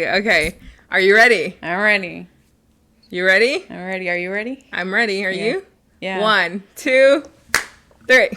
Okay. Are you ready? I'm ready. You ready? I'm ready. Are you ready? I'm ready. Are you? Yeah. 1, 2, 3.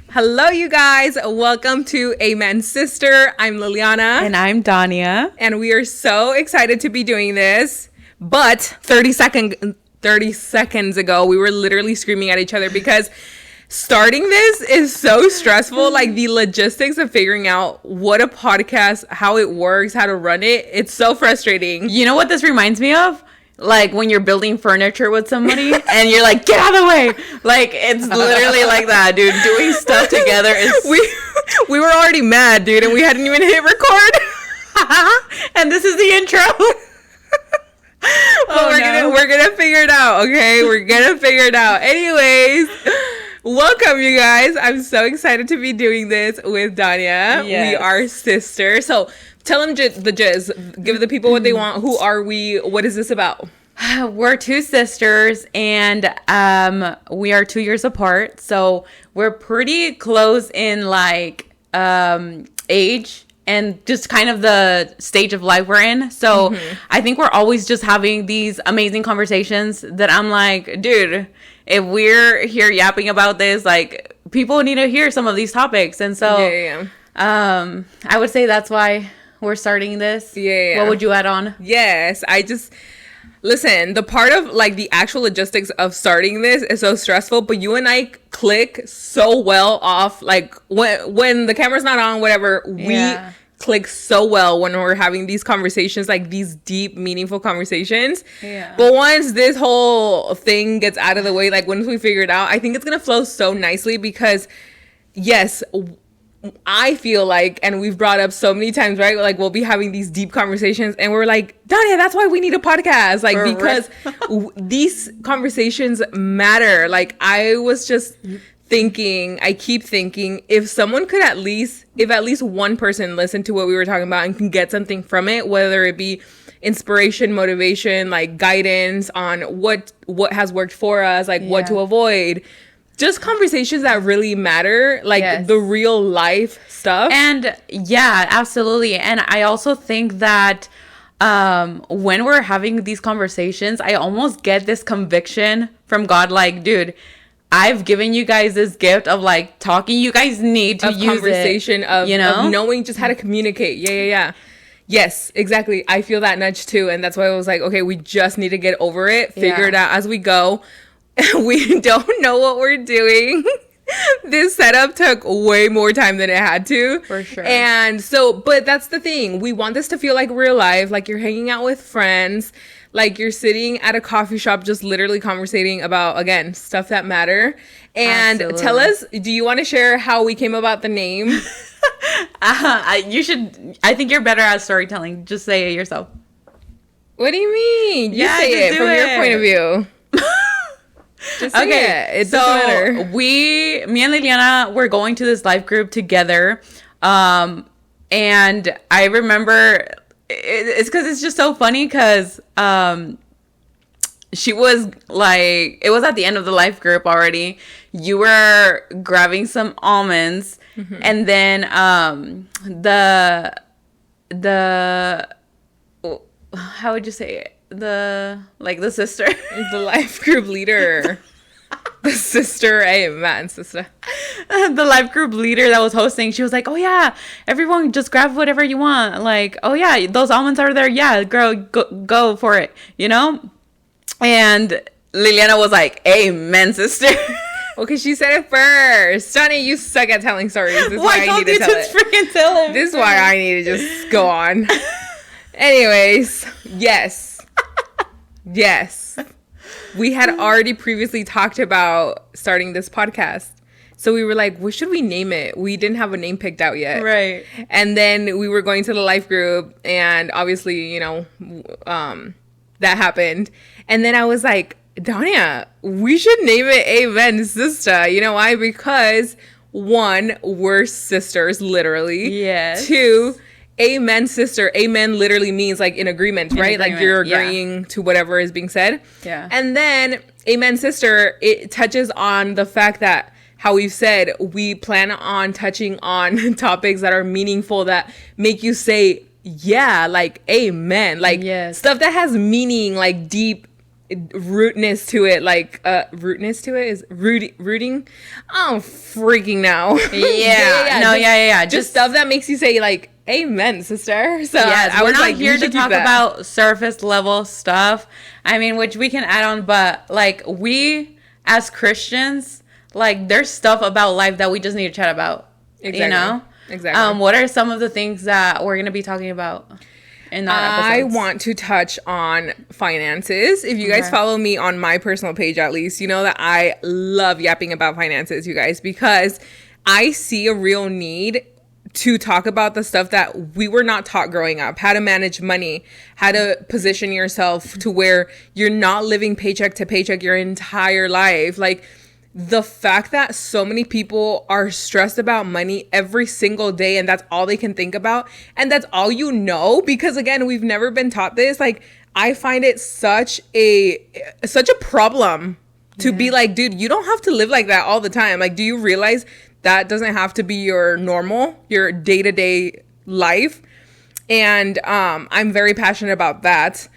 Hello, you guys. Welcome to Amen Sister. I'm Liliana. And I'm Dania. And we are so excited to be doing this. But 30 seconds ago, we were literally screaming at each other because starting this is so stressful. Like the logistics of figuring out what a podcast, how it works, how to run it. It's so frustrating. You know what this reminds me of? Like when you're building furniture with somebody and you're like, get out of the way. Like it's literally like that, dude. Doing stuff together is... We were already mad, dude, and we hadn't even hit record. And this is the intro. We're gonna figure it out, okay? We're gonna figure it out. Anyways, welcome, you guys. I'm so excited to be doing this with Dania. Yes. We are sisters. So tell them the jizz. Give the people what they want. Who are we? What is this about? We're two sisters and we are 2 years apart. So we're pretty close in like age and just kind of the stage of life we're in. So I think we're always just having these amazing conversations that I'm like, dude, if we're here yapping about this, like people need to hear some of these topics. And so I would say that's why we're starting this. Yeah. What would you add on? Yes, listen, the part of like the actual logistics of starting this is so stressful, but you and I click so well off. Like when the camera's not on, whatever, we click so well when we're having these conversations, like these deep, meaningful conversations. Yeah. But once this whole thing gets out of the way, like once we figure it out, I think it's gonna flow so nicely because yes, I feel like, and we've brought up so many times, right? Like we'll be having these deep conversations and we're like, Dania, that's why we need a podcast. Like, because these conversations matter. Like I was just I keep thinking if someone could if at least one person listened to what we were talking about and can get something from it, whether it be inspiration, motivation, like guidance on what has worked for us, like what to avoid, just conversations that really matter, like the real life stuff. And yeah, absolutely. And I also think that when we're having these conversations, I almost get this conviction from God, like, dude, I've given you guys this gift of like talking. You guys need to use conversation it, of knowing just how to communicate. Yeah. Yes, exactly. I feel that nudge too. And that's why I was like, okay, we just need to get over it, figure it out as we go. We don't know what we're doing. This setup took way more time than it had to. For sure. And so, but that's the thing. We want this to feel like real life, like you're hanging out with friends, like you're sitting at a coffee shop just literally conversating about, again, stuff that matter. And tell us, do you want to share how we came about the name? You should. I think you're better at storytelling. Just say it yourself. What do you mean? You say it from your point of view. Just okay, it doesn't matter. Me and Liliana were going to this life group together, and I remember it's because it's just so funny because she was like, it was at the end of the life group already. You were grabbing some almonds, and then the how would you say it? The sister, the life group leader, the sister, amen, sister. The life group leader that was hosting, she was like, oh yeah, everyone just grab whatever you want. Like, oh yeah, those almonds are there. Yeah, girl, go for it, you know? And Liliana was like, amen, sister. Okay, she said it first. Johnny, you suck at telling stories. This is why I need to tell it. Freaking tell him. This is why I need to just go on. Anyways, yes. We had already previously talked about starting this podcast. So we were like, what should we name it? We didn't have a name picked out yet. Right. And then we were going to the life group and obviously, that happened. And then I was like, Dania, we should name it Amen Sister. You know why? Because 1, we're sisters, literally. Yes. 2, amen, sister. Amen literally means like in agreement, right? Like you're agreeing to whatever is being said. Yeah. And then amen, sister, it touches on the fact that how we've said we plan on touching on topics that are meaningful, that make you say, yeah, like amen, like stuff that has meaning, like deep rootness to it, like rootness to it is rooting. Oh, freaking now. Yeah. Just stuff that makes you say like amen, sister. So yes, we're not here to talk about surface level stuff. I mean, which we can add on, but like we as Christians, like there's stuff about life that we just need to chat about. Exactly. You know? Exactly. What are some of the things that we're going to be talking about in our episodes? I want to touch on finances. If you guys follow me on my personal page, at least, you know that I love yapping about finances, you guys, because I see a real need to talk about the stuff that we were not taught growing up. How to manage money, how to position yourself to where you're not living paycheck to paycheck your entire life. Like, the fact that so many people are stressed about money every single day, and that's all they can think about, and that's all you know, because again, we've never been taught this. Like, I find it such a problem to be like, dude, you don't have to live like that all the time. Like, do you realize that doesn't have to be your normal, your day-to-day life? And I'm very passionate about that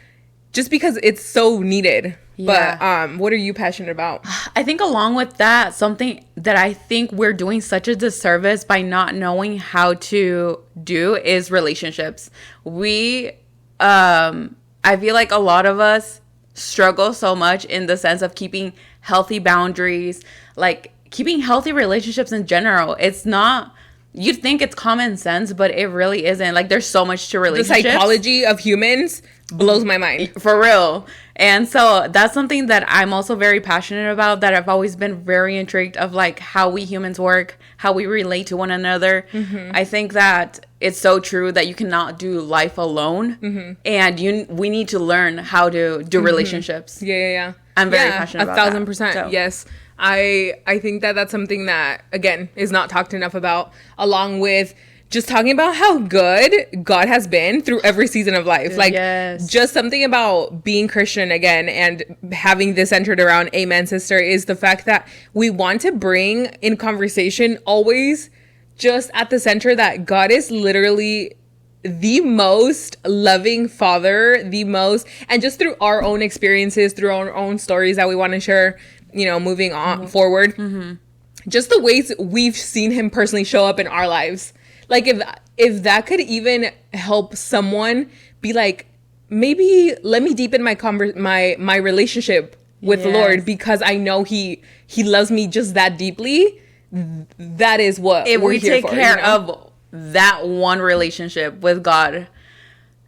just because it's so needed. Yeah. But what are you passionate about? I think along with that, something that I think we're doing such a disservice by not knowing how to do is relationships. I feel like a lot of us struggle so much in the sense of keeping healthy boundaries, like keeping healthy relationships in general. It's not, you'd think it's common sense, but it really isn't. Like, there's so much to relationships. The psychology of humans blows my mind. For real. And so that's something that I'm also very passionate about, that I've always been very intrigued of, like how we humans work, how we relate to one another. I think that it's so true that you cannot do life alone, and we need to learn how to do relationships. Yeah. I'm very passionate about that. 1,000%. So. Yes. I think that that's something that, again, is not talked enough about, along with just talking about how good God has been through every season of life. Like, just something about being Christian, again, and having this centered around amen, sister, is the fact that we want to bring in conversation always just at the center that God is literally the most loving father, and just through our own experiences, through our own stories that we want to share, you know, moving on forward, just the ways we've seen him personally show up in our lives. Like, if that could even help someone be like, maybe let me deepen my relationship with the Lord, because I know he loves me just that deeply. That is what if we're we here take for, care you know? of that one relationship with God,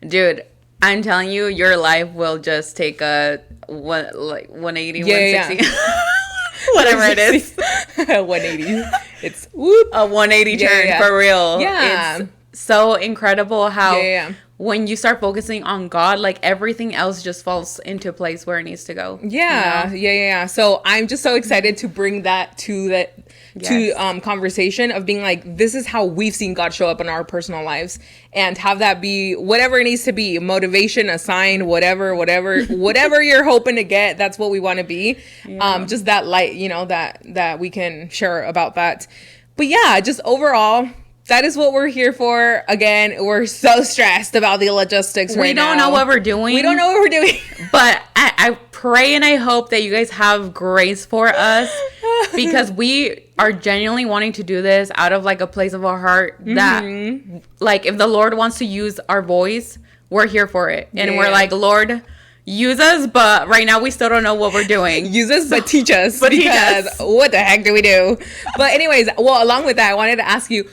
dude, I'm telling you, your life will just take a 180, 160. Whatever it is. 180. It's whoop. A 180 turn for real. Yeah. It's so incredible how when you start focusing on God, like everything else just falls into place where it needs to go. Yeah. You know? Yeah. So I'm just so excited to bring that to conversation of being like, this is how we've seen God show up in our personal lives, and have that be whatever it needs to be, motivation, a sign, whatever you're hoping to get. That's what we want to be. Just that light, you know, that we can share about that. But yeah, just overall, that is what we're here for. Again, we're so stressed about the logistics right now. We don't know what we're doing. But I pray and I hope that you guys have grace for us, because we are genuinely wanting to do this out of like a place of our heart that like, if the Lord wants to use our voice, we're here for it. And we're like, Lord, use us, but right now we still don't know what we're doing. Use us, but teach us. Because what the heck do we do? But anyways, well, along with that, I wanted to ask you,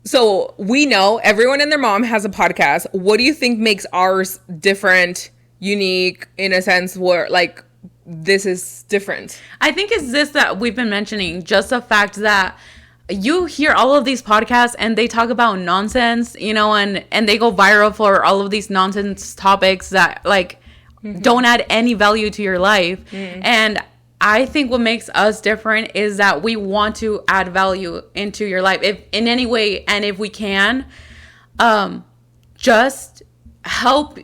so we know everyone and their mom has a podcast. What do you think makes ours different, unique, in a sense where like this is different? I think it's this that we've been mentioning, just the fact that you hear all of these podcasts and they talk about nonsense, you know, and they go viral for all of these nonsense topics that like don't add any value to your life. And I think what makes us different is that we want to add value into your life, if in any way, and if we can, just help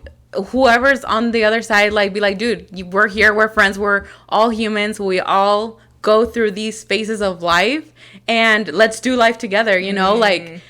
whoever's on the other side, like be like, dude, we're here, we're friends, we're all humans, we all go through these phases of life, and let's do life together, you know? Like,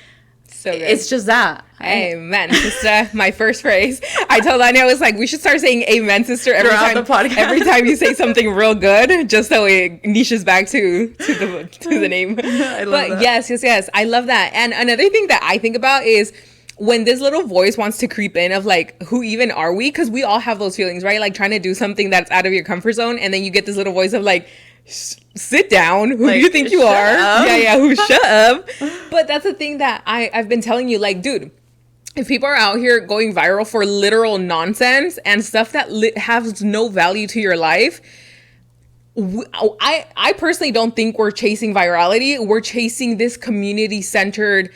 so good. it's just that. Amen, sister. My first phrase. I told Anya, I was like, we should start saying amen, sister, every Throughout time the podcast. every time you say something real good, just so it niches back to the name. I love that. Yes. I love that. And another thing that I think about is when this little voice wants to creep in of like, who even are we? Because we all have those feelings, right? Like trying to do something that's out of your comfort zone, and then you get this little voice of like, sit down. Who do you think you are? Up. Yeah. Who shut up? But that's the thing that I've been telling you, like, dude, if people are out here going viral for literal nonsense and stuff that has no value to your life, I personally don't think we're chasing virality. We're chasing this community-centered,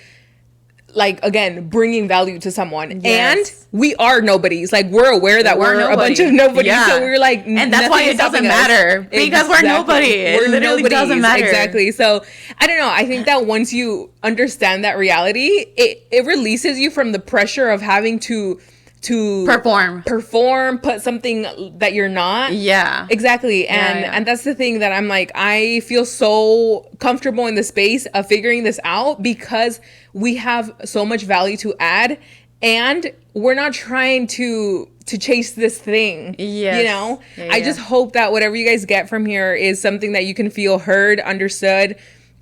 like, again, bringing value to someone. Yes. And we are nobodies. Like, we're aware that we're a bunch of nobodies. Yeah. So we're like, and that's why it doesn't matter, because we're nobody. It literally doesn't matter. Exactly. So I don't know. I think that once you understand that reality, it releases you from the pressure of having to perform, put something that you're not. Yeah. Exactly. And that's the thing that I'm like, I feel so comfortable in the space of figuring this out because we have so much value to add, and we're not trying to chase this thing. Yes. You know? Yeah, I just hope that whatever you guys get from here is something that you can feel heard, understood,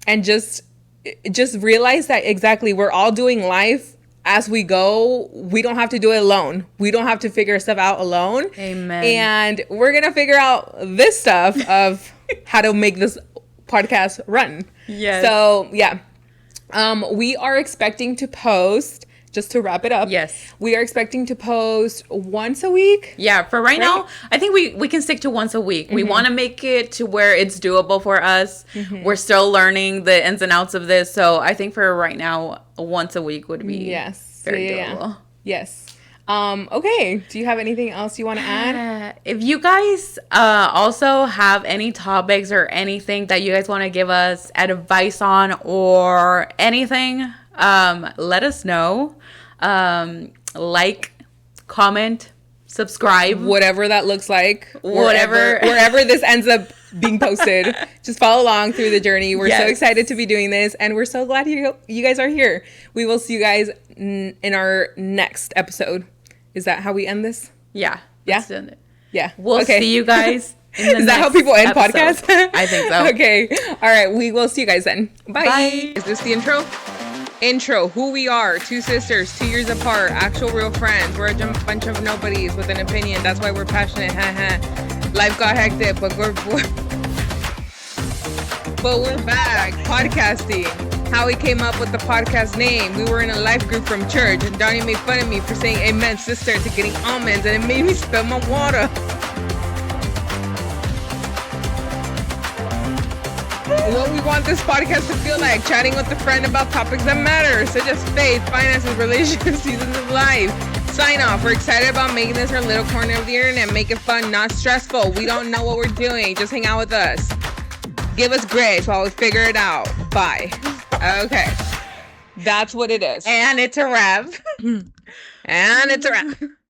and just realize that exactly we're all doing life as we go. We don't have to do it alone. We don't have to figure stuff out alone. Amen. And we're going to figure out this stuff of how to make this podcast run. Yes. So, yeah. We are expecting to post, just to wrap it up. Yes. We are expecting to post once a week. Yeah, for right now, I think we can stick to once a week. We want to make it to where it's doable for us. We're still learning the ins and outs of this. So I think for right now, once a week would be very doable. Yes. Okay. Do you have anything else you want to add? If you guys also have any topics or anything that you guys want to give us advice on or anything, let us know. Like, comment, subscribe, whatever that looks like, whatever wherever this ends up being posted. Just follow along through the journey. We're so excited to be doing this, and we're so glad you guys are here. We will see you guys in our next episode. Is that how we end this? Yeah. Yeah. Yeah. We'll see you guys in the Is that how people end podcasts? I think so. Okay. All right. We will see you guys then. Bye. Bye. Is this the intro? Intro. Who we are. 2 sisters, 2 years apart. Actual real friends. We're a bunch of nobodies with an opinion. That's why we're passionate. Life got hectic, but we're back. Podcasting. How we came up with the podcast name. We were in a life group from church, and Donnie made fun of me for saying amen, sister, to getting almonds, and it made me spill my water. What we want this podcast to feel like, chatting with a friend about topics that matter, such as faith, finances, relationships, seasons of life. Sign off. We're excited about making this our little corner of the internet. Make it fun, not stressful. We don't know what we're doing. Just hang out with us. Give us grace while we figure it out. Bye. Okay. That's what it is. And it's a wrap. And it's a wrap.